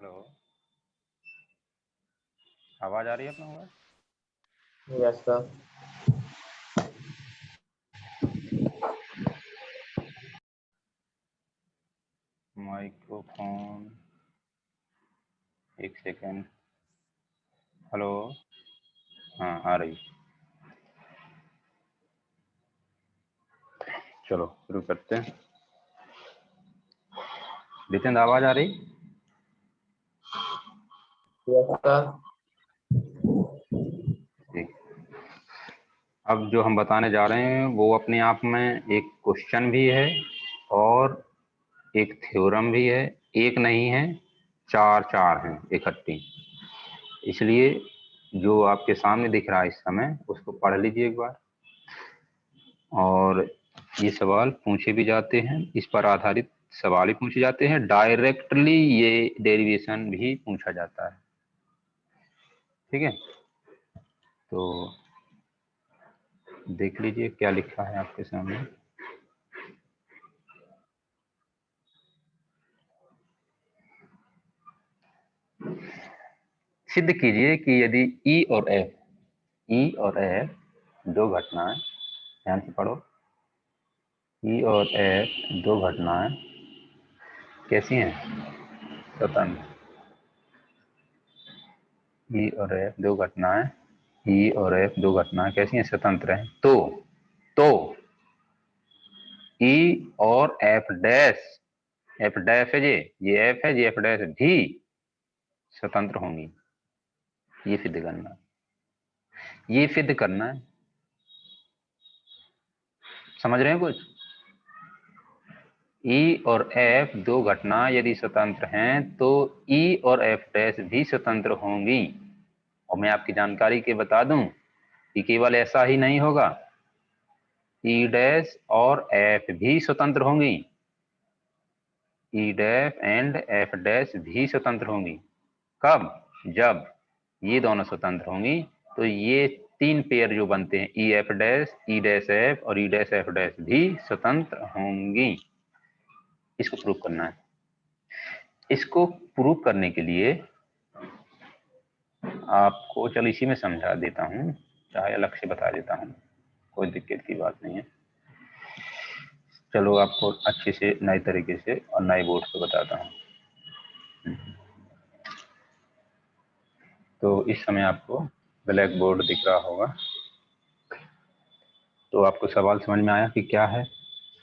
Hello, आवाज आ रही है अपना आवाज? Yes sir. माइक्रोफोन, एक सेकेंड। हेलो, हाँ आ रही। चलो शुरू करते हैं। जितेंद्र आवाज आ रही? Yes sir. ठीक। अब जो हम बताने जा रहे हैं वो अपने आप में एक क्वेश्चन भी है और एक थ्योरम भी है। एक नहीं है, चार चार हैं इकट्ठी। इसलिए जो आपके सामने दिख रहा है इस समय उसको पढ़ लीजिए एक बार। और ये सवाल पूछे भी जाते हैं, इस पर आधारित सवाल ही पूछे जाते हैं। डायरेक्टली ये डेरिवेशन भी पूछा जाता है। ठीक है, तो देख लीजिए क्या लिखा है आपके सामने। सिद्ध कीजिए कि यदि ई और एफ दो घटनाएं, ध्यान से पढ़ो, ई और एफ दो घटनाएं कैसी हैं? स्वतंत्र। ई और एफ दो घटनाएं, ई और एफ दो घटनाएं कैसी हैं? स्वतंत्र हैं। तो ई और एफ डैश है, ये एफ है, ये एफ डैश भी स्वतंत्र होंगी। ये सिद्ध करना है, ये सिद्ध करना है। समझ रहे हैं कुछ? ई और एफ दो घटना यदि स्वतंत्र हैं तो ई और एफ डैश भी स्वतंत्र होंगी। और मैं आपकी जानकारी के बता दूं कि केवल ऐसा ही नहीं होगा, ई डैश और एफ भी स्वतंत्र होंगी। ई डैश एंड एफ डैश भी स्वतंत्र होंगी। कब? जब ये दोनों स्वतंत्र होंगी तो ये तीन पेयर जो बनते हैं ई एफ डैश, ई डैश एफ और ई डैश एफ डैश भी स्वतंत्र होंगी। इसको प्रूव करना है। इसको प्रूव करने के लिए आपको, चलो इसी में समझा देता हूँ, चाहे अलग से बता देता हूँ, कोई दिक्कत की बात नहीं है। चलो आपको अच्छे से नए तरीके से और नए बोर्ड पे बताता हूँ। तो इस समय आपको ब्लैक बोर्ड दिख रहा होगा। तो आपको सवाल समझ में आया कि क्या है?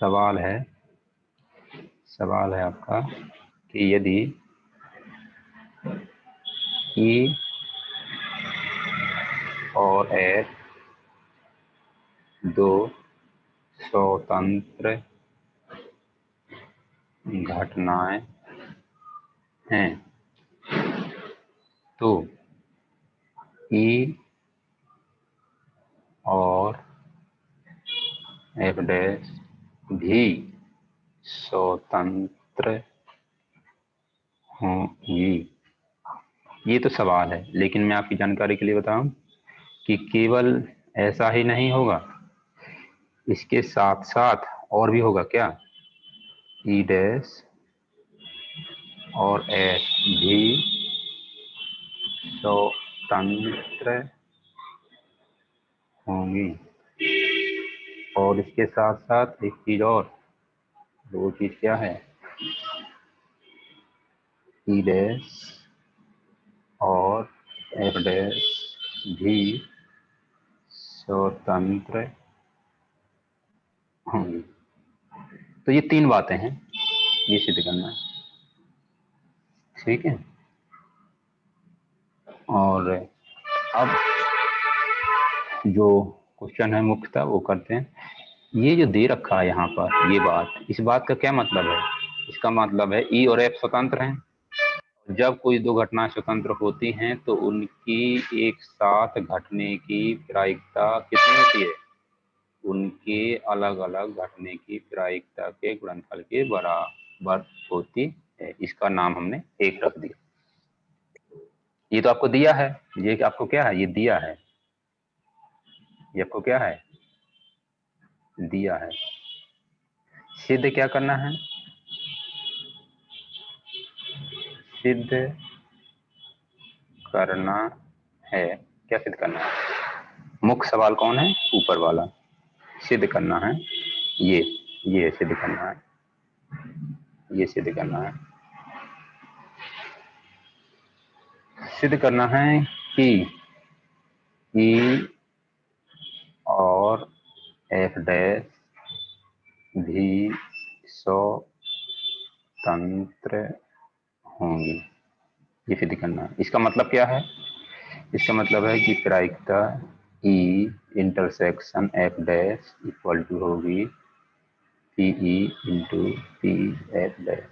सवाल है आपका कि यदि ई और एफ दो स्वतंत्र घटनाएं हैं तो ई और एफ डैश भी स्वतंत्र होंगी। ये तो सवाल है, लेकिन मैं आपकी जानकारी के लिए बताऊं कि केवल ऐसा ही नहीं होगा, इसके साथ साथ और भी होगा। क्या? ई डैश और एफ भी स्वतंत्र होंगी। और इसके साथ साथ एक चीज और, वो चीज क्या है? ई डैश और एफ डैश भी स्वतंत्र होंगी। तो ये तीन बातें हैं, ये सिद्ध करना है। ठीक है, और अब जो क्वेश्चन है मुख्यतः वो करते हैं। ये जो दे रखा है यहाँ पर, ये बात, इस बात का क्या मतलब है? इसका मतलब है ई और एफ स्वतंत्र हैं। जब कोई दो घटनाएं स्वतंत्र होती हैं तो उनकी एक साथ घटने की प्रायिकता कितनी होती है? उनके अलग अलग घटने की प्रायिकता के गुणनफल के बराबर होती है। इसका नाम हमने एक रख दिया। ये तो आपको दिया है, ये आपको क्या है? ये दिया है, ये आपको क्या है? दिया है। सिद्ध क्या करना है? सिद्ध करना है, क्या सिद्ध करना है? मुख्य सवाल कौन है? ऊपर वाला। सिद्ध करना है ये सिद्ध करना है, ये सिद्ध करना है, सिद्ध करना है कि ई और एफ डैश भी स्वतंत्र होंगी, ये सिद्ध करना है। इसका मतलब क्या है? इसका मतलब है कि प्रायिकता E intersection F dash equal to होगी P E into P F dash.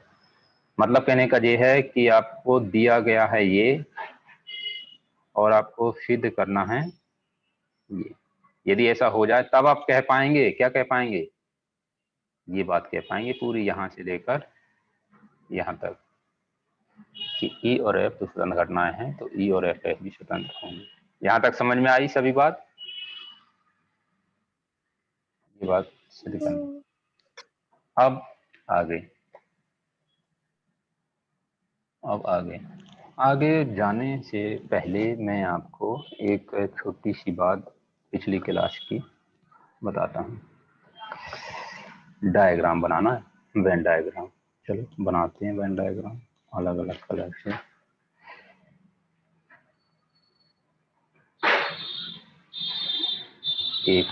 मतलब कहने का ये है कि आपको दिया गया है ये और आपको सिद्ध करना है ये। यदि ऐसा हो जाए तब आप कह पाएंगे, क्या कह पाएंगे? ये बात कह पाएंगे पूरी यहां से लेकर यहां तक कि ई और एफ तो स्वतंत्र घटनाएं हैं, तो ई और एफ भी स्वतंत्र होंगे। यहां तक समझ में आई सभी बात? ये बात सिद्ध करनी। अब आगे आगे जाने से पहले मैं आपको एक छोटी सी बात पिछली क्लास की बताता हूँ। डायग्राम बनाना है, वेन डायग्राम। चलो बनाते हैं वेन डायग्राम अलग अलग कलर से। एक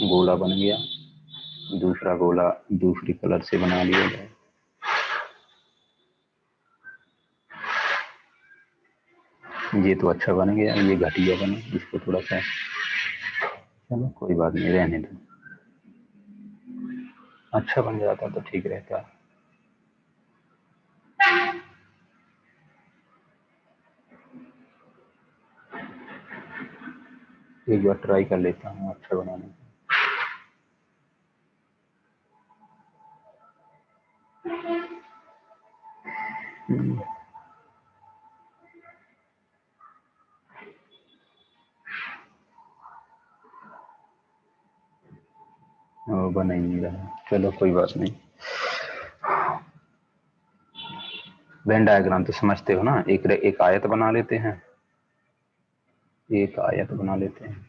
गोला बन गया, दूसरा गोला दूसरी कलर से बना लिया जाए। ये तो अच्छा बन गया, ये घटिया बना, इसको थोड़ा सा, चलो कोई बात नहीं, रहने दो। अच्छा बन जाता तो ठीक रहता। एक बार ट्राई कर लेता हूँ अच्छा बनाने का। बना ही नहीं रहा, चलो कोई बात नहीं। वेन डायग्राम तो समझते हो ना, एक आयत बना लेते हैं, एक आयत बना लेते हैं।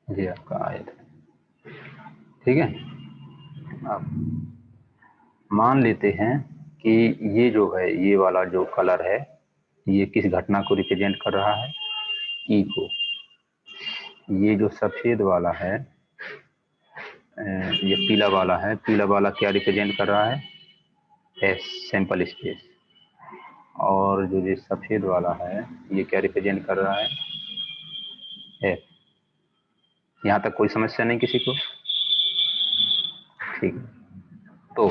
ये आपका आयत है, ठीक है। अब मान लेते हैं कि ये जो है, ये वाला जो कलर है, ये किस घटना को रिप्रेजेंट कर रहा है? ई को। ये जो सफेद वाला है, ये पीला वाला है, पीला वाला क्या रिप्रेजेंट कर रहा है? S, sample space. और जो ये सफेद वाला है, ये क्या रिप्रेजेंट कर रहा है? एफ। यहाँ तक कोई समस्या नहीं किसी को? ठीक। तो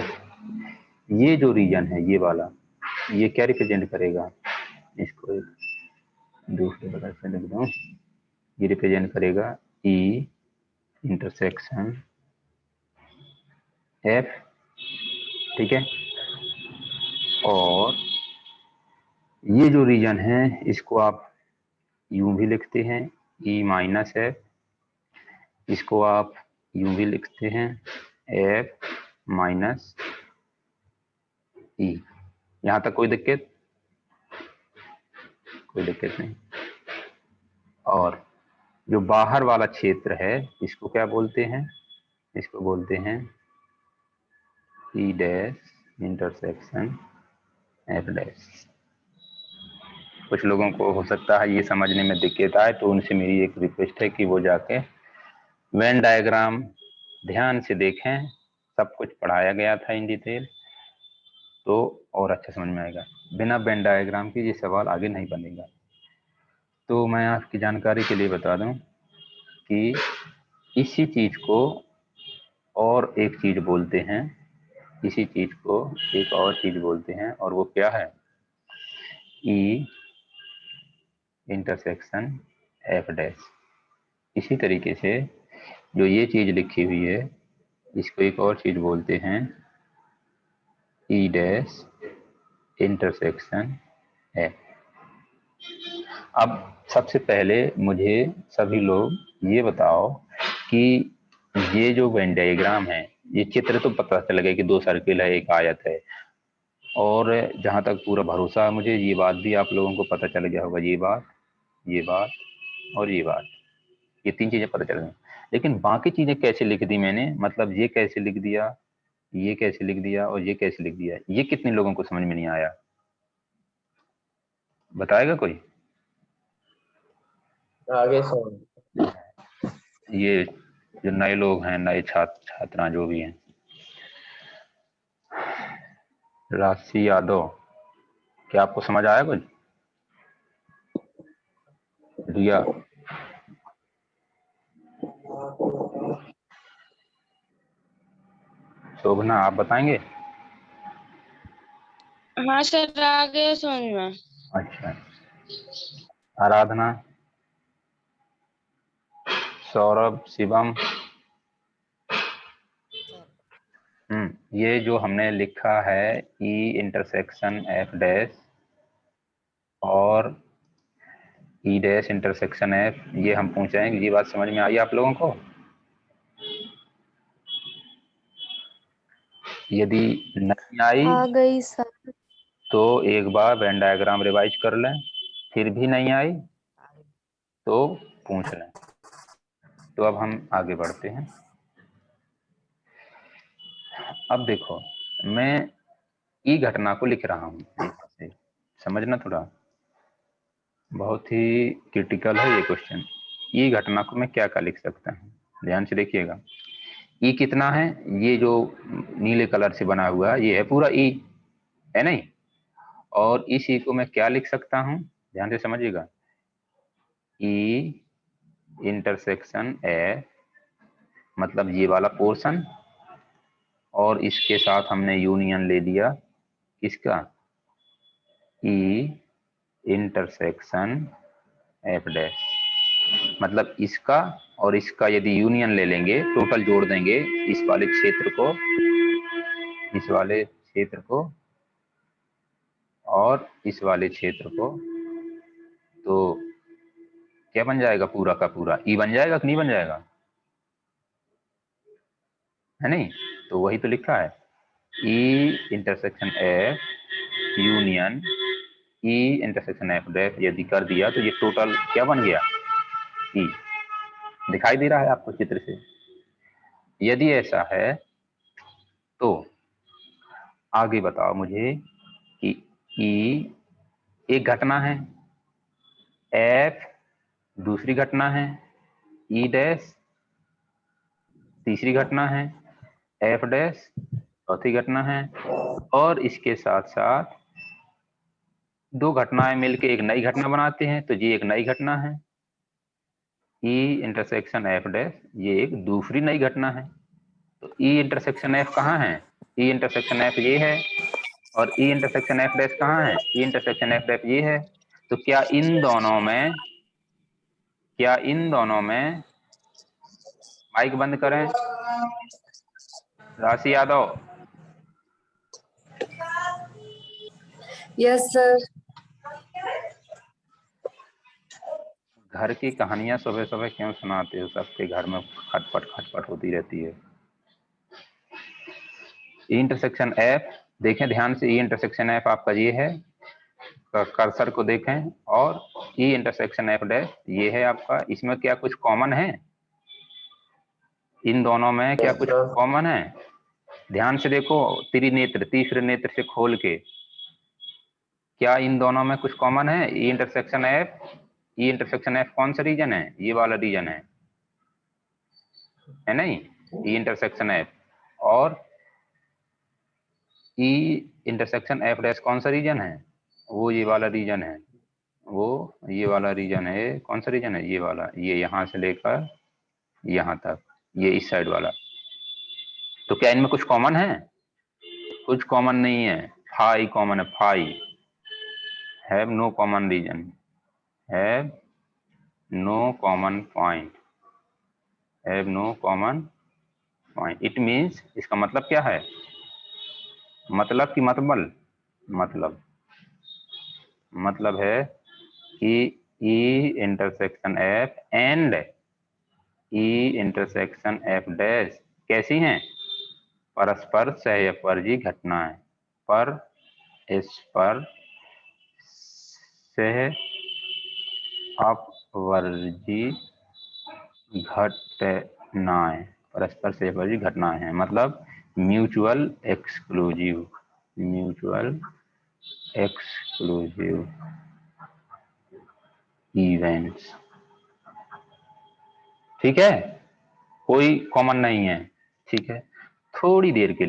ये जो रीजन है, ये वाला, ये क्या रिप्रेजेंट करेगा? इसको एक दूसरे कलर से लिख दूं, ये रिप्रेजेंट करेगा ई इंटरसेक्शन एफ, ठीक है। और ये जो रीजन है, इसको आप यूं भी लिखते हैं ई माइनस एफ, इसको आप यूं भी लिखते हैं एफ माइनस ई। यहां तक कोई दिक्कत? कोई दिक्कत नहीं। और जो बाहर वाला क्षेत्र है, इसको क्या बोलते हैं? इसको बोलते हैं E dash intersection F dash. कुछ लोगों को हो सकता है ये समझने में दिक्कत आए, तो उनसे मेरी एक रिक्वेस्ट है कि वो जाके वेन डायग्राम ध्यान से देखें। सब कुछ पढ़ाया गया था इन डिटेल, तो और अच्छा समझ में आएगा। बिना वेन डायग्राम के ये सवाल आगे नहीं बनेगा। तो मैं आपकी जानकारी के लिए बता दूं कि इसी चीज को और एक चीज बोलते हैं, इसी चीज को एक और चीज बोलते हैं, और वो क्या है? E intersection F dash. इसी तरीके से जो ये चीज लिखी हुई है, इसको एक और चीज बोलते हैं ई डैश इंटरसेक्शन एफ। अब सबसे पहले मुझे सभी लोग ये बताओ कि ये जो वेन डायग्राम है, ये चित्र तो पता चल गया कि 2 सर्किल है, एक आयत है। और जहां तक पूरा भरोसा है मुझे, ये बात भी आप लोगों को पता चल गया होगा, ये बात और ये बात, ये 3 चीजें पता चल गई। लेकिन बाकी चीजें कैसे लिख दी मैंने, मतलब ये कैसे लिख दिया, ये कैसे लिख दिया और ये कैसे लिख दिया, ये कितने लोगों को समझ में नहीं आया, बताएगा कोई? आगे सुन। ये जो नए लोग हैं, नए छात्रा जो भी हैं। राशि यादव, क्या आपको समझ आया कुछ? रिया, शोभना, आप बताएंगे? हाँ सर, आ गया समझ में। अच्छा, आराधना, सौरभ, शिवम। ये जो हमने लिखा है E इंटरसेक्शन F डैश और E डैश इंटरसेक्शन F, ये हम पूछेंगे, ये बात समझ में आई आप लोगों को? यदि नहीं आई आ गई सर। तो एक बार वेन डायग्राम रिवाइज कर लें, फिर भी नहीं आई तो पूछ लें। तो अब हम आगे बढ़ते हैं। अब देखो, मैं ई घटना को लिख रहा हूं, से समझना, थोड़ा बहुत ही क्रिटिकल है ये क्वेश्चन। ई घटना को मैं क्या क्या लिख सकता हूँ, ध्यान से देखिएगा। ई कितना है, ये जो नीले कलर से बना हुआ है ये है पूरा ई, है नहीं? और इस ई को मैं क्या लिख सकता हूँ, ध्यान से समझिएगा। ई इंटरसेक्शन ए, मतलब ये वाला पोर्शन, और इसके साथ हमने यूनियन ले लिया किसका, ई इंटरसेक्शन एफ डैश, मतलब इसका और इसका यदि यूनियन ले लेंगे, टोटल जोड़ देंगे इस वाले क्षेत्र को, इस वाले क्षेत्र को और इस वाले क्षेत्र को, तो क्या बन जाएगा, पूरा का पूरा ई बन जाएगा कि नहीं बन जाएगा, है नहीं? तो वही तो लिखा है, ई इंटरसेक्शन एफ यूनियन ई इंटरसेक्शन एफ डैश, यदि कर दिया तो ये टोटल क्या बन गया, ई। दिखाई दे रहा है आपको चित्र से? यदि ऐसा है तो आगे बताओ मुझे कि ई एक घटना है, एफ दूसरी घटना है, ई डैश तीसरी घटना है, एफ डैश चौथी घटना है, और इसके साथ साथ 2 घटनाएं मिलकर एक नई घटना बनाते हैं, तो ये एक नई घटना है। ई इंटरसेक्शन एफ डैश ये एक दूसरी नई घटना है। तो ई इंटरसेक्शन एफ कहाँ है, ई इंटरसेक्शन एफ ये है, और ई इंटरसेक्शन एफ डैश कहाँ है, ई इंटरसेक्शन एफ डैश ये है। तो क्या इन दोनों में, माइक बंद करें राशि यादव, यस सर। घर की कहानियां सुबह सुबह क्यों सुनाते हो, सबके घर में खटपट होती रहती है। ई इंटरसेक्शन एफ देखें ध्यान से, ई इंटरसेक्शन एफ आपका ये है, कर्सर को देखें, और ई इंटरसेक्शन एफ डैश ये है आपका। इसमें क्या कुछ कॉमन है, इन दोनों में क्या कुछ कॉमन है? ध्यान से देखो, त्रिनेत्र, तीसरे नेत्र से खोल के, क्या इन दोनों में कुछ कॉमन है? ई इंटरसेक्शन एफ कौन सा रीजन है, ये वाला रीजन है नहीं? ई इंटरसेक्शन एफ और ई इंटरसेक्शन एफ डैश कौन सा रीजन है, वो ये वाला रीजन है, वो ये वाला रीजन है। कौन सा रीजन है, ये वाला, ये यहां से लेकर यहां तक, ये इस साइड वाला। तो क्या इनमें कुछ कॉमन है? कुछ कॉमन नहीं है। फाई कॉमन है, phi, have no common region, have no common point, have no common point. It means, इसका मतलब क्या है, मतलब कि मतलब है कि E intersection F and E intersection F dash कैसी हैं, परस्पर सहअपवर्गी घटनाएं, पर स्पर सहअपवर्गी घटनाएं, परस्पर सहअपवर्गी घटनाएं हैं, मतलब mutual exclusive, mutual exclusive events. ठीक है, कोई कॉमन नहीं है। ठीक है, थोड़ी देर के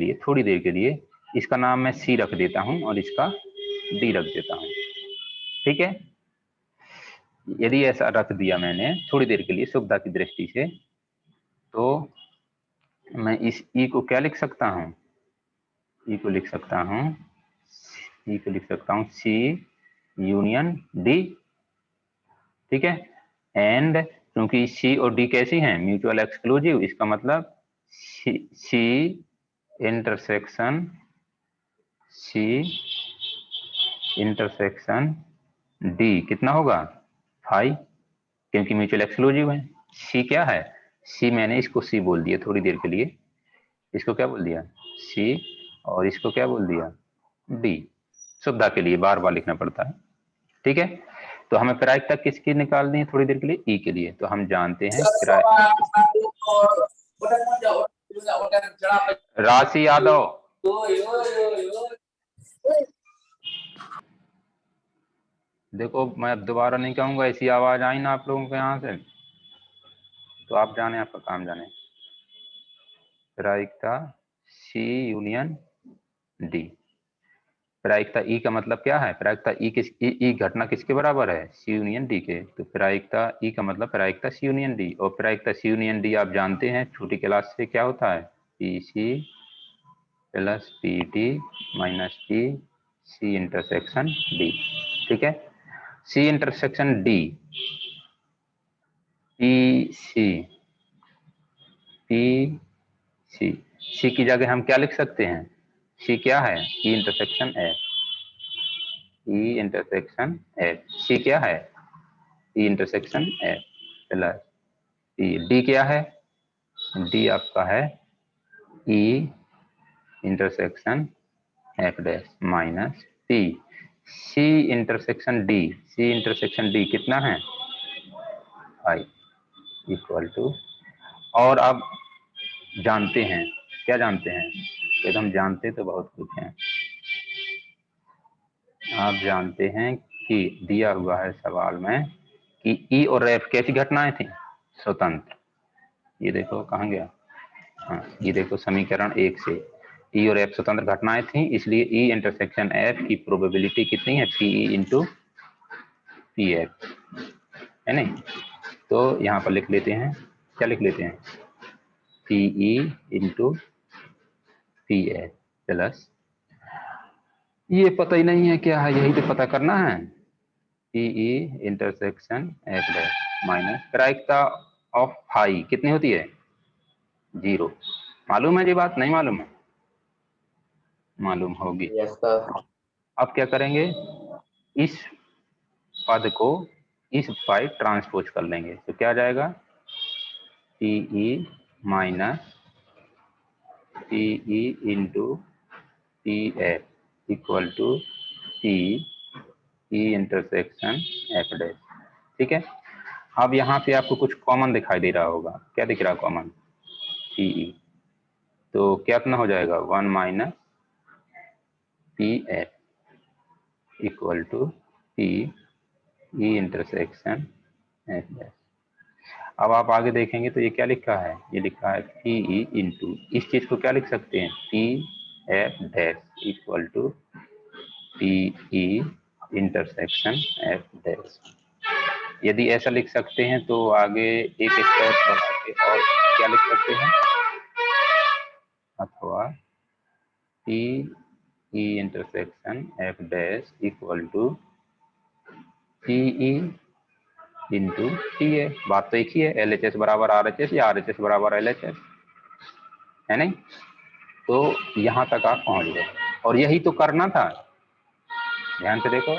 लिए इसका नाम मैं सी रख देता हूं और इसका डी रख देता हूं। ठीक है, यदि ऐसा रख दिया मैंने थोड़ी देर के लिए सुविधा की दृष्टि से, तो मैं इस ई को क्या लिख सकता हूं, ई को लिख सकता हूं सी यूनियन डी। ठीक है, एंड क्योंकि सी और डी कैसी हैं, म्यूचुअल एक्सक्लूसिव, इसका मतलब सी इंटरसेक्शन डी कितना होगा 5, क्योंकि म्यूचुअल एक्सक्लूसिव है। सी क्या है, सी मैंने इसको सी बोल दिया थोड़ी देर के लिए, इसको क्या बोल दिया सी, और इसको क्या बोल दिया डी, सुविधा के लिए बार बार लिखना पड़ता है। ठीक है, तो हमें प्रायिकता किसकी निकालनी है थोड़ी देर के लिए, ई के लिए। तो हम जानते हैं राशि यादव, देखो मैं अब दोबारा नहीं कहूंगा, ऐसी आवाज आई ना आप लोगों के यहाँ से, तो आप जाने, आपका काम जाने। प्रायिकता सी यूनियन डी, प्रायिकता ई का मतलब क्या है, प्रायिकता ई किस ई घटना किसके बराबर है, सी यूनियन डी के। तो प्रायिकता ई का मतलब प्रायिकता सी यूनियन डी, और प्रायिकता सी यूनियन डी आप जानते हैं छोटी क्लास से क्या होता है, P C plus P D minus P C intersection D. ठीक है, C intersection D, P C C की जगह हम क्या लिख सकते हैं, सी क्या है, E intersection F, E intersection F, C क्या है E intersection F plus E, D क्या है, डी आपका है E intersection F dash minus P C intersection D, C intersection D कितना है 5 इक्वल टू, और अब जानते हैं, क्या जानते हैं, यदि हम जानते तो बहुत कुछ है। आप जानते हैं कि दिया हुआ है सवाल में कि ई और एफ कैसी घटनाएं थी, स्वतंत्र। ये देखो कहाँ गया, हाँ ये देखो समीकरण 1 से, ई और एफ स्वतंत्र घटनाएं थी, इसलिए ई इंटरसेक्शन एफ की प्रोबेबिलिटी कितनी है, P E into P F, है नहीं। तो यहाँ पर लिख लेते हैं, क्या लिख लेते हैं, P E into P F plus, ये पता ही नहीं है क्या है, यही तो पता करना है, P E intersection F dash minus प्रायिकता ऑफ फाई कितनी होती है 0, मालूम है ये बात, नहीं मालूम है, मालूम होगी। Yes sir. अब क्या करेंगे, इस पद को इस फाई ट्रांसपोज कर लेंगे, तो क्या जाएगा P E minus P E into P F equal to P E intersection F dash. ठीक है, अब यहाँ पे आपको कुछ कॉमन दिखाई दे रहा होगा, क्या दिख रहा है कॉमन, पी ई, तो क्या अपना हो जाएगा 1 minus P F equal to P E intersection F dash. अब आप आगे देखेंगे तो ये क्या लिखा है, ये लिखा है पी ई इंटू, इस चीज को क्या लिख सकते हैं, P F dash equal to P E intersection F dash. यदि ऐसा लिख सकते हैं तो आगे एक स्टेप बढ़ा के और क्या लिख सकते हैं, अथवा P E intersection F dash equal to P E into T A, बात तो एक ही है, एल एच एस बराबर आर एच एस या आर एच एस बराबर एल एच एस, है नहीं। तो यहाँ तक आप पहुंच गए, और यही तो करना था, ध्यान से देखो,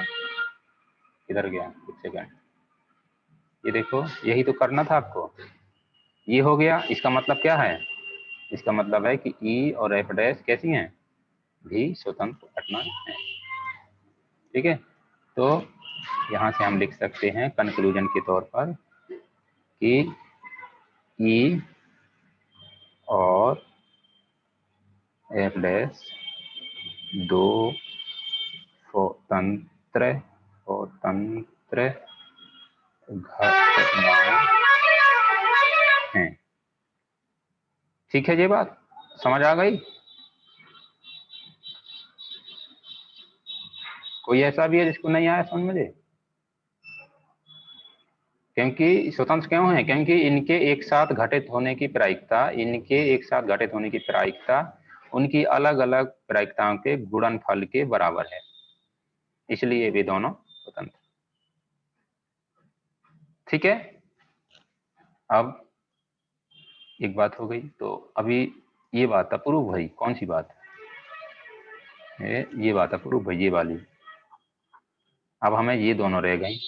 किधर गया, एक सेकंड, ये देखो यही तो करना था आपको, ये हो गया, इसका मतलब क्या है इसका मतलब है कि ई और एफ डैश कैसी हैं, भी स्वतंत्र घटनाएं हैं। ठीक है, तो यहाँ से हम लिख सकते हैं कंक्लूजन के तौर पर कि ई और एफ डैश दो स्वतंत्र स्वतंत्र घटनाएं हैं। ठीक है, ये बात समझ आ गई? कोई ऐसा भी है जिसको नहीं आया समझ में? क्योंकि स्वतंत्र क्यों है, क्योंकि इनके एक साथ घटित होने की प्रायिकता, इनके एक साथ घटित होने की प्रायिकता उनकी अलग अलग प्रायिकताओं के गुणनफल के बराबर है, इसलिए वे दोनों स्वतंत्र। ठीक है, अब एक बात हो गई, तो अभी ये बात अप्रूव हुई। कौन सी बात है? ये बात अप्रूव हुई, ये वाली। अब हमें ये दोनों रह गई,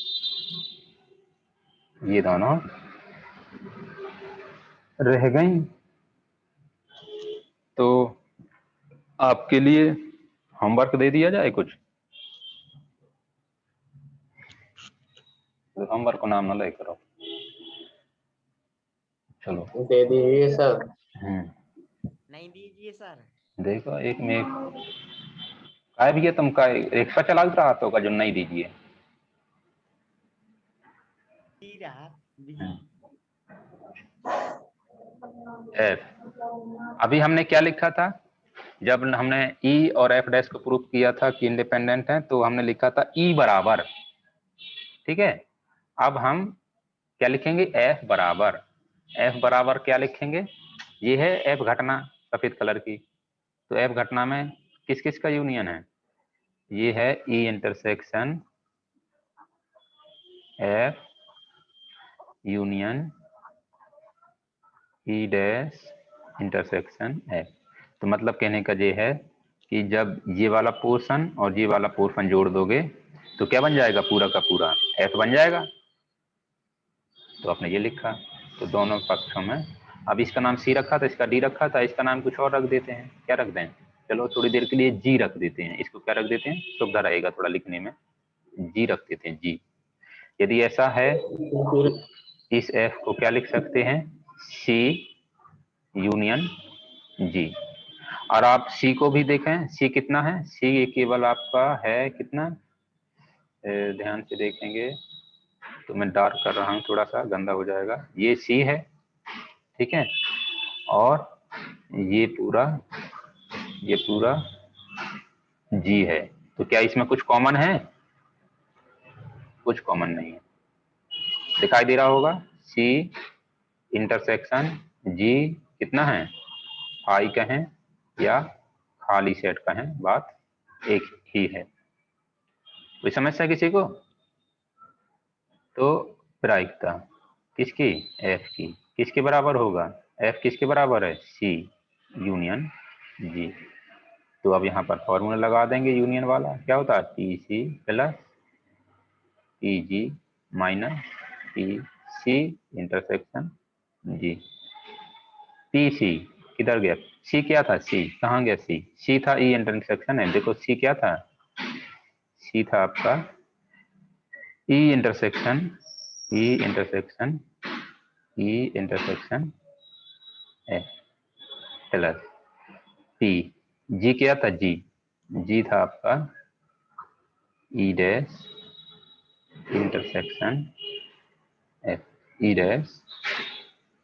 ये दोनों रह गई। तो आपके लिए होमवर्क दे दिया जाए कुछ? तो होमवर्क को नाम ना ले करो, चलो दे दीजिए सर। नहीं दीजिए सर। देखो एक में एक काय भी है, तुम का रिक्शा चला रहा तो का जो नहीं दीजिए। एफ, अभी हमने क्या लिखा था जब हमने ई और एफ डैश को प्रूफ किया था कि इंडिपेंडेंट है, तो हमने लिखा था ई बराबर। ठीक है, अब हम क्या लिखेंगे? एफ बराबर। एफ बराबर क्या लिखेंगे? ये है एफ घटना सफेद कलर की, तो एफ घटना में किस किस का यूनियन है? ये है ई इंटरसेक्शन एफ यूनियन ई डैश इंटरसेक्शन एफ। तो मतलब कहने का ये है कि जब ये वाला पोर्शन और ये वाला पोर्शन जोड़ दोगे तो क्या बन जाएगा? पूरा का पूरा एफ बन जाएगा। तो आपने ये लिखा, तो दोनों पक्षों में। अब इसका नाम सी रखा था, इसका डी रखा था, इसका नाम कुछ और रख देते हैं। क्या रख दें? चलो थोड़ी देर के लिए जी रख देते हैं। इसको क्या रख देते हैं? सुविधा रहेगा थोड़ा लिखने में, जी रख देते हैं, जी। यदि ऐसा है इस एफ को क्या लिख सकते हैं? सी यूनियन जी। और आप सी को भी देखें, सी कितना है? सी केवल आपका है कितना, ध्यान से देखेंगे तो मैं डार्क कर रहा हूं, थोड़ा सा गंदा हो जाएगा। ये सी है, ठीक है, और ये पूरा जी है। तो क्या इसमें कुछ कॉमन है? कुछ कॉमन नहीं है। दिखाई दे रहा होगा, सी इंटरसेक्शन जी कितना है? आई कहें या खाली सेट कहें, बात एक ही है। कोई समस्या किसी को? तो प्रायिकता किसकी? एफ की। किसके बराबर होगा? एफ किसके बराबर है? सी यूनियन जी। तो अब यहाँ पर फॉर्मूला लगा देंगे यूनियन वाला। क्या होता है? P C plus P G minus P C intersection G. P C किधर गया? सी क्या था? सी कहाँ गया? सी था ई इंटरसेक्शन है। देखो सी क्या था? सी था आपका E intersection F plus P. G क्या था? जी था आपका E dash intersection F, E dash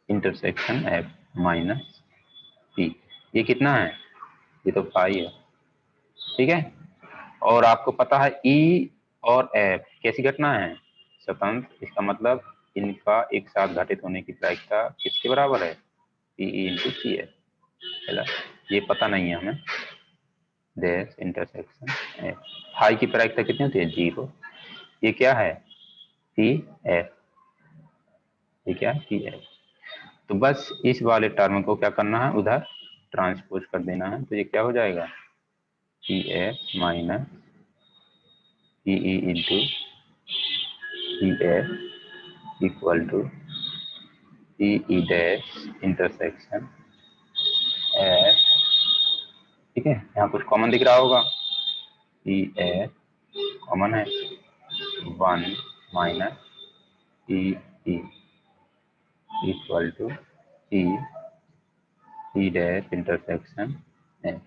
intersection F minus P. ये कितना है? ये तो पाई है, ठीक है। और आपको पता है ई और एफ कैसी घटना है? स्वतंत्र। इसका मतलब इनका एक साथ घटित होने की प्रायिकता किसके बराबर है? P E into C F. ये पता नहीं है हमें। डैश इंटरसेक्शन एफ, हाई की प्रायिकता कितनी होती है? 0। ये क्या है? P F. ये क्या है? P F. तो बस इस वाले टर्म को क्या करना है? उधर ट्रांसपोज कर देना है। तो ये क्या हो जाएगा? P F minus P E into P F equal to P E dash intersection F, ठीक है, यहाँ कुछ कॉमन दिख रहा होगा, ई एफ कॉमन है, 1 minus E equal to E dash intersection F.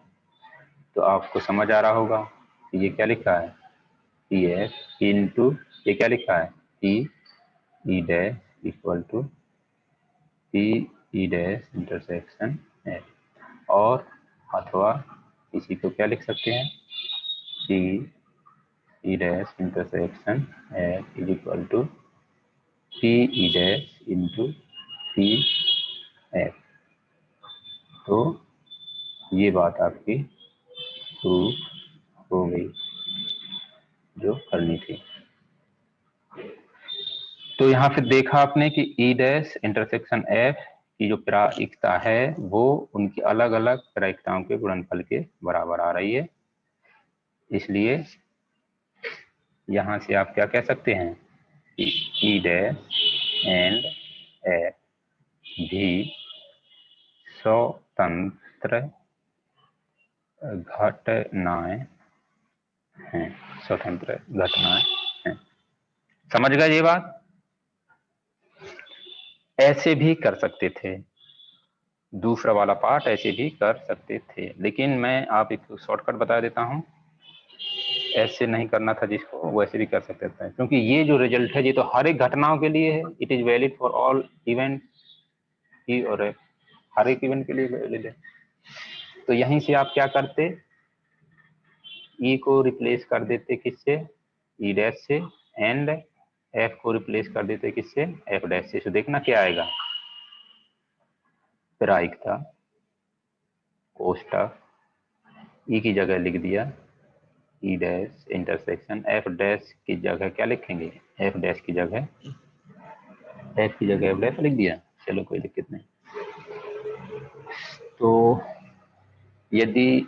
तो आपको समझ आ रहा होगा कि ये क्या लिखा है, ई एफ इंटू, ये क्या लिखा है, E dash equal to E dash intersection F, और अथवा इसी को क्या लिख सकते हैं, E dash intersection F is equal to E dash into P F. तो ये बात आपकी प्रूफ हो गई जो करनी थी। तो यहाँ फिर देखा आपने कि ई डैश इंटरसेक्शन एफ की जो प्रायिकता है वो उनकी अलग अलग प्रायिकताओं के गुणनफल के बराबर आ रही है। इसलिए यहाँ से आप क्या कह सकते हैं, ई डैश एंड एफ भी स्वतंत्र घटनाएं हैं, स्वतंत्र घटनाएं हैं। समझ गए ये बात? ऐसे भी कर सकते थे, दूसरा वाला पार्ट ऐसे भी कर सकते थे, लेकिन मैं आप एक शॉर्टकट बता देता हूं, ऐसे नहीं करना था जिसको, वैसे भी कर सकते थे, क्योंकि ये जो रिजल्ट है ये तो हर एक घटनाओं के लिए है, it is valid for all event ही, और हर एक इवेंट के लिए वैलिड है। तो यहीं से आप क्या करते, ई को रिप्लेस कर देते किससे, ई डैश से, एंड एफ को रिप्लेस कर देते किससे, एफ डैश से। तो देखना क्या आएगा, प्रायिकता कोष्टक ई की जगह लिख दिया ई डैश इंटरसेक्शन एफ डैश की जगह क्या लिखेंगे, एफ डैश की जगह एफ डैश लिख दिया, चलो कोई दिक्कत नहीं। तो यदि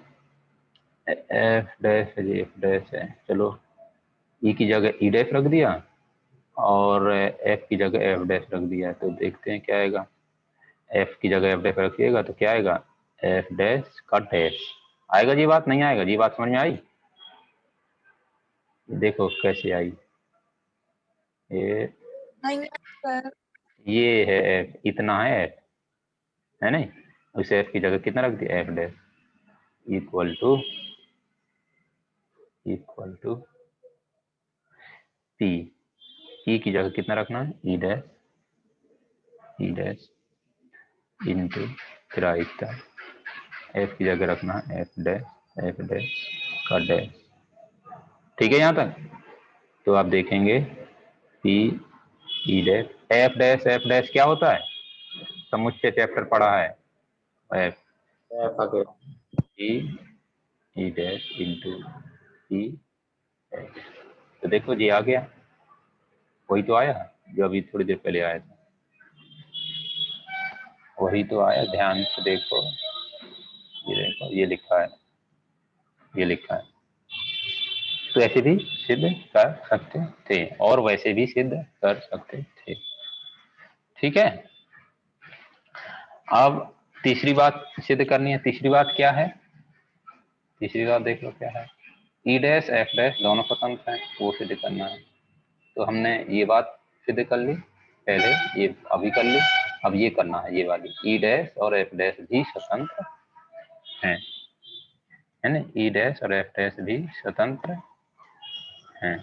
एफ डैश है, चलो ई की जगह ई डैश रख दिया और एफ की जगह एफ डैश रख दिया, तो देखते हैं क्या आएगा। एफ की जगह एफ डैश रखिएगा तो क्या आएगा, एफ डैश का डैश आएगा। जी बात नहीं आएगा, जी बात समझ में आई? देखो कैसे आई, ये है एफ, इतना है एफ, है नहीं, उस एफ की जगह कितना रख दिया, F dash equal to P, E की जगह कितना रखना है, ई डैश इंटू प्रायिकता, एफ की जगह रखना है एफ डैश का डैश। ठीक है यहाँ तक? तो आप देखेंगे P E dash F dash क्या होता है, समुच्चय चैप्टर पढ़ा है, F E dash into E F. तो देखो जी आ गया, वही तो आया जो अभी थोड़ी देर पहले आया था, वही तो आया, ध्यान से देखो, ये देखो ये लिखा है, ये लिखा है। तो ऐसे भी सिद्ध कर सकते थे और वैसे भी सिद्ध कर सकते थे। ठीक है, अब तीसरी बात सिद्ध करनी है। तीसरी बात क्या है, तीसरी बात देख लो क्या है, ई डैश एफ डैश दोनों स्वतंत्र हैं, वो सिद्ध करना है। तो हमने ये बात सिद्ध कर ली पहले, ये अभी कर ली, अब ये करना है, ये वाली ई डैश और एफ डैश भी स्वतंत्र हैं, है ना, ई डैश और एफ डैश भी स्वतंत्र हैं।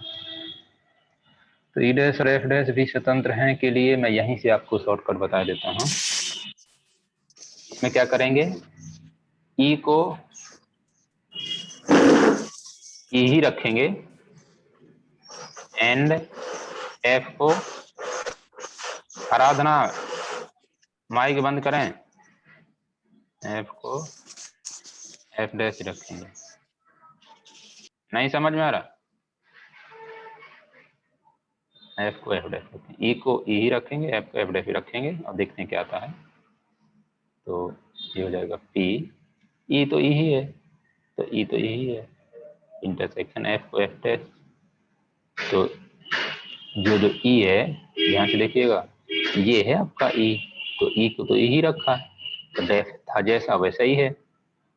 तो ई डैश और एफ डैश भी स्वतंत्र हैं के लिए मैं यहीं से आपको शॉर्टकट बता देता हूँ। इसमें क्या करेंगे, ई को ई ही रखेंगे एंड एफ को, आराधना माइक बंद करें, एफ को एफ डैश रखेंगे। नहीं समझ में आ रहा, एफ को एफ डैश रखेंगे, ई को ई ही रखेंगे, एफ को एफ डैश रखेंगे, और देखते हैं क्या आता है। तो ये हो जाएगा पी, ई तो ई ही है, तो ई तो ई ही है, इंटरसेक्शन एफ को एफ डैश। तो जो ई है, ध्यान से देखिएगा, ये है आपका ई, तो ई को तो ई ही रखा है, तो डैश था जैसा वैसा ही है,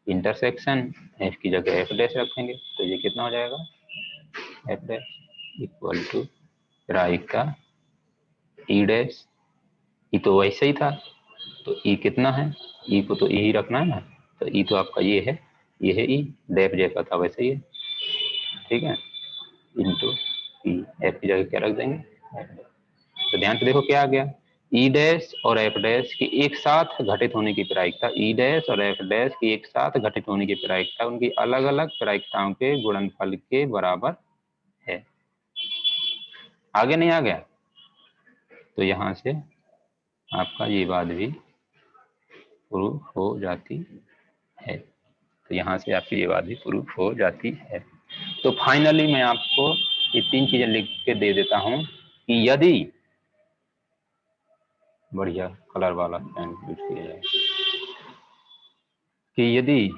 इंटरसेक्शन एफ की जगह एफ डैश रखेंगे तो ये कितना हो जाएगा, एफ डैश इक्वल टू प्रायिकता ई डैश, ई तो वैसे ही था तो ई कितना है, ई को तो ई ही रखना है ना, तो ई तो आपका ये है ई, डेफ जैसा था वैसे ही है, ठीक है, इंटू ई, एफ की जगह क्या रख देंगे, तो ध्यान से देखो क्या आ गया, ई डैश और एफ डैश की एक साथ घटित होने की प्रायिकता, ई डैश और एफ डैश की एक साथ घटित होने की प्रायिकता उनकी अलग अलग प्रायिकताओं के गुणनफल के बराबर है। आगे नहीं आ गया, तो यहां से आपका ये बात भी प्रूफ हो जाती है, तो यहाँ से आपकी ये बात भी प्रूफ हो जाती है। तो फाइनली मैं आपको ये 3 चीजें लिख के दे देता हूं कि यदि, बढ़िया कलर वाला पेन यूज किया जाए, कि यदि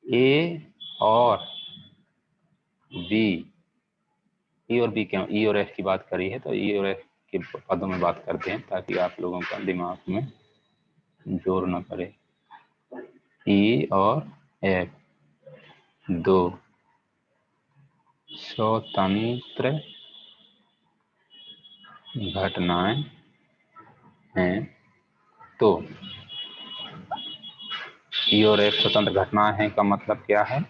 ए और बी, ई और बी क्यों, ई और एफ की बात करी है तो ई और एफ के पदों में बात करते हैं ताकि आप लोगों का दिमाग में जोर न पड़े। ई और एफ दो स्वतंत्र घटनाएं हैं, तो ई और एफ स्वतंत्र घटनाएं हैं का मतलब क्या है,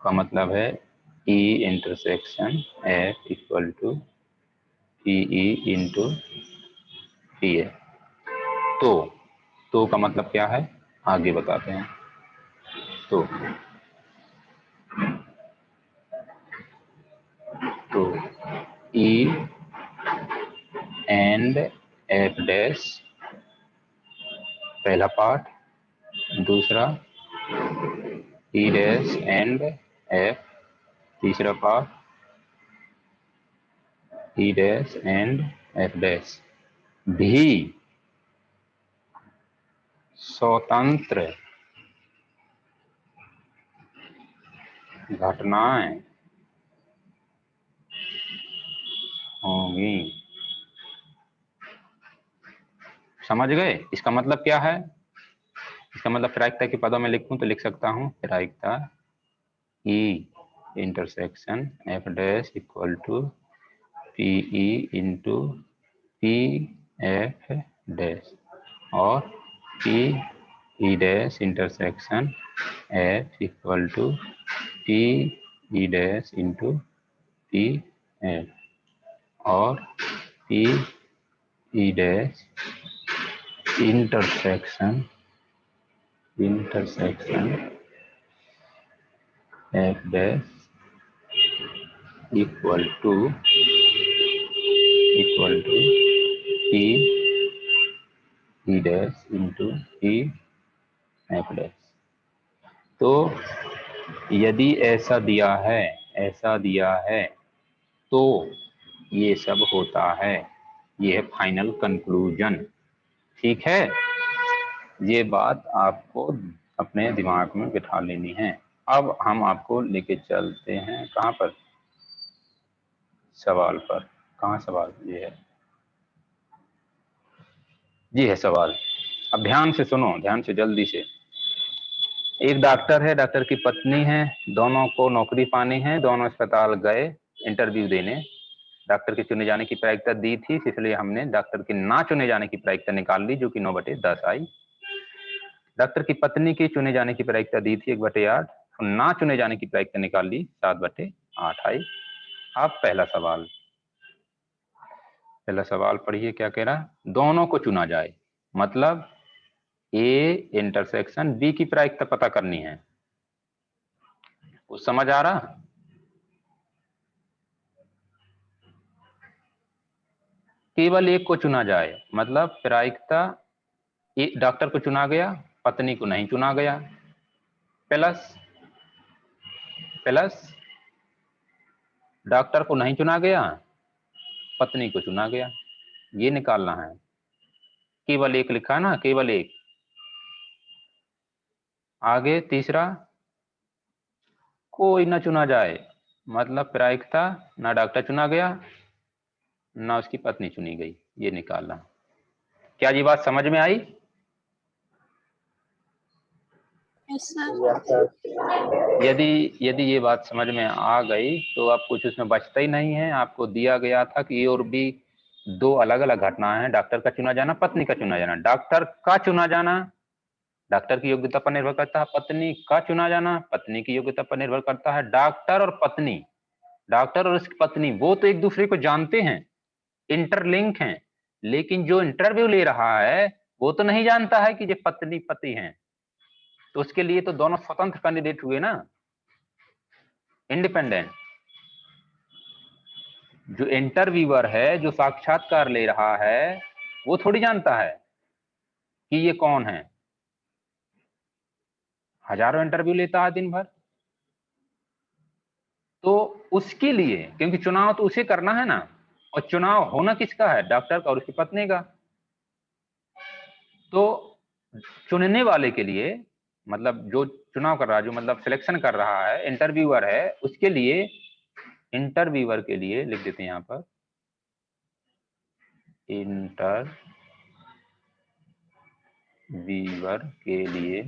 का मतलब है E intersection F equal to P E into P A. तो का मतलब क्या है आगे बताते हैं। तो ई एंड एफ डैश पहला पार्ट, दूसरा ई डैश एंड एफ तीसरा part, E dash and F dash भी स्वतंत्र घटनाएं होंगी। समझ गए इसका मतलब क्या है, इसका मतलब प्रायिकता के पदों में लिखूं तो लिख सकता हूं प्रायिकता E intersection F dash equal to P E into P F dash और P E dash intersection F equal to P E dash into P F और P E dash intersection F dash equal to P E dash into P F dash. तो यदि ऐसा दिया है तो ये सब होता है, ये है फाइनल कंक्लूजन, ठीक है। ये बात आपको अपने दिमाग में बिठा लेनी है। अब हम आपको लेके चलते हैं कहाँ पर, सवाल पर। कहाँ सवाल, ये है जी है सवाल। अब ध्यान से सुनो, ध्यान से जल्दी से। एक डॉक्टर है, डॉक्टर की पत्नी है, दोनों को नौकरी पानी है, दोनों अस्पताल गए इंटरव्यू देने। डॉक्टर के चुने जाने की प्रायिकता दी थी, इसलिए हमने डॉक्टर के ना चुने जाने की प्रायिकता निकाल ली जो कि 9/10 आई। डॉक्टर की पत्नी की चुने जाने की प्रायिकता दी थी 1/8, ना चुने जाने की प्रायिकता निकाल ली 7/8 आई। अब पहला सवाल पढ़िए क्या कह रहा, दोनों को चुना जाए, मतलब ए इंटरसेक्शन बी की प्रायिकता पता करनी है। कुछ समझ आ रहा, केवल एक को चुना जाए, मतलब प्रायिकता डॉक्टर को चुना गया, पत्नी को नहीं चुना गया, प्लस डॉक्टर को नहीं चुना गया, पत्नी को चुना गया, ये निकालना है। केवल एक लिखा है ना, केवल एक। आगे तीसरा, कोई ना चुना जाए, मतलब प्रायिकता ना डॉक्टर चुना गया ना उसकी पत्नी चुनी गई, ये निकालना। क्या जी बात समझ में आई? Yes, sir. यदि ये बात समझ में आ गई तो अब कुछ उसमें बचता ही नहीं है। आपको दिया गया था कि ए और बी दो अलग अलग घटनाएं हैं, डॉक्टर का चुना जाना, पत्नी का चुना जाना। डॉक्टर का चुना जाना डॉक्टर की योग्यता पर निर्भर करता है, पत्नी का चुना जाना पत्नी की योग्यता पर निर्भर करता है। डॉक्टर और पत्नी, डॉक्टर और उसकी पत्नी वो तो एक दूसरे को जानते हैं, इंटरलिंक हैं, लेकिन जो इंटरव्यू ले रहा है वो तो नहीं जानता है कि ये पत्नी पति हैं। तो उसके लिए तो दोनों स्वतंत्र कैंडिडेट हुए ना, इंडिपेंडेंट। जो इंटरव्यूअर है, जो साक्षात्कार ले रहा है, वो थोड़ी जानता है कि ये कौन है। हजारों इंटरव्यू लेता है दिन भर, तो उसके लिए, क्योंकि चुनाव तो उसे करना है ना, और चुनाव होना किसका है? डॉक्टर का और उसकी पत्नी का। तो चुनने वाले के लिए, मतलब जो चुनाव कर रहा है, जो मतलब सिलेक्शन कर रहा है, इंटरव्यूअर है, उसके लिए, इंटरव्यूअर के लिए लिख देते हैं यहां पर, इंटरव्यूअर के लिए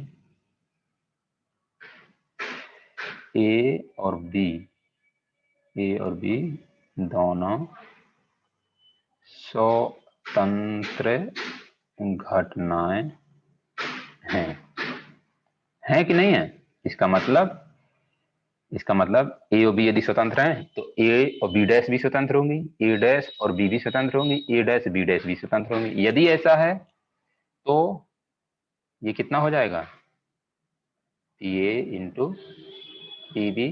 ए और बी दोनों स्वतंत्र घटनाएं हैं कि नहीं है? इसका मतलब ए और बी यदि स्वतंत्र हैं तो ए और बी डैश भी स्वतंत्र होंगी, ए डैश और बी भी स्वतंत्र होंगी, ए डैश बी डैश भी स्वतंत्र होंगी। यदि ऐसा है तो ये कितना हो जाएगा? P A into P B.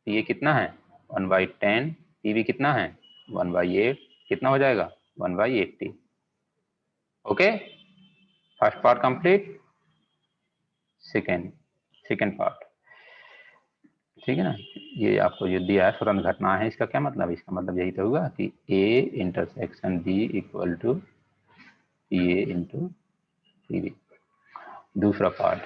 P A कितना है? 1/10। पी बी कितना है? 1/8। कितना हो जाएगा? 1/80। Okay, first part complete. Second part, ठीक है ना? ये आपको जो दिया है स्वतंत्र घटना है, इसका क्या मतलब? इसका मतलब यही तो होगा कि A intersection B equal to P A into P B. दूसरा पार्ट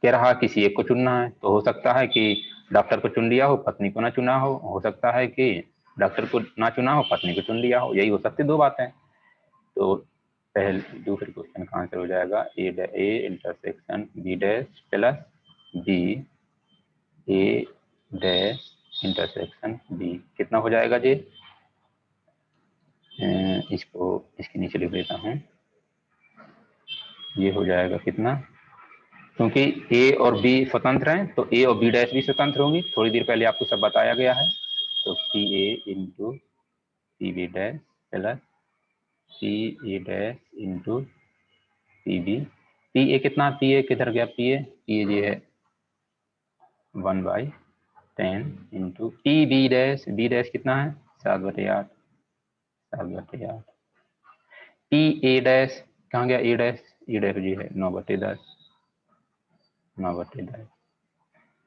कह रहा किसी एक को चुनना है, तो हो सकता है कि डॉक्टर को चुन लिया हो, पत्नी को ना चुना हो सकता है कि डॉक्टर को ना चुना हो, पत्नी को चुन लिया हो। यही हो सकती दो बातें। तो पहले दूसरे क्वेश्चन का आंसर हो जाएगा A intersection B dash plus B A dash intersection B. कितना हो जाएगा जी? इसको इसके नीचे लिख देता हूँ। ये हो जाएगा कितना? क्योंकि ए और बी स्वतंत्र हैं तो ए और बी डैश भी स्वतंत्र होंगी, थोड़ी देर पहले आपको सब बताया गया है। तो P A into P B dash plus P A dash into P B. P A कितना? पी ए किधर गया? पी ए ये है 1/10 इंटू पी बी डैश कितना है? 7/8। पी ए डैश कहाँ गया? ए डैश जी है 9/10।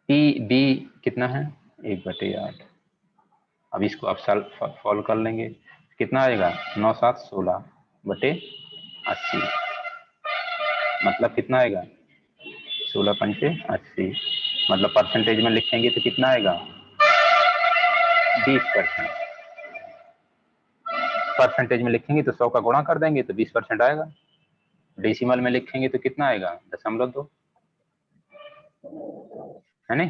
पी बी कितना है? 1/8। अब इसको आप सॉल्व कर लेंगे, कितना आएगा? 9 7 16/80। मतलब कितना आएगा? 16 पंचे 80। मतलब परसेंटेज में लिखेंगे तो कितना आएगा? 20%। परसेंटेज में लिखेंगे तो 100 का गुणा कर देंगे तो 20% आएगा। डेसिमल में लिखेंगे तो कितना आएगा? 0.2, है नहीं?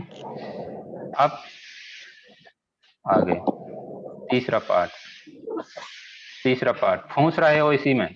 अब आगे तीसरा पार्ट, फूंस रहे हो इसी में?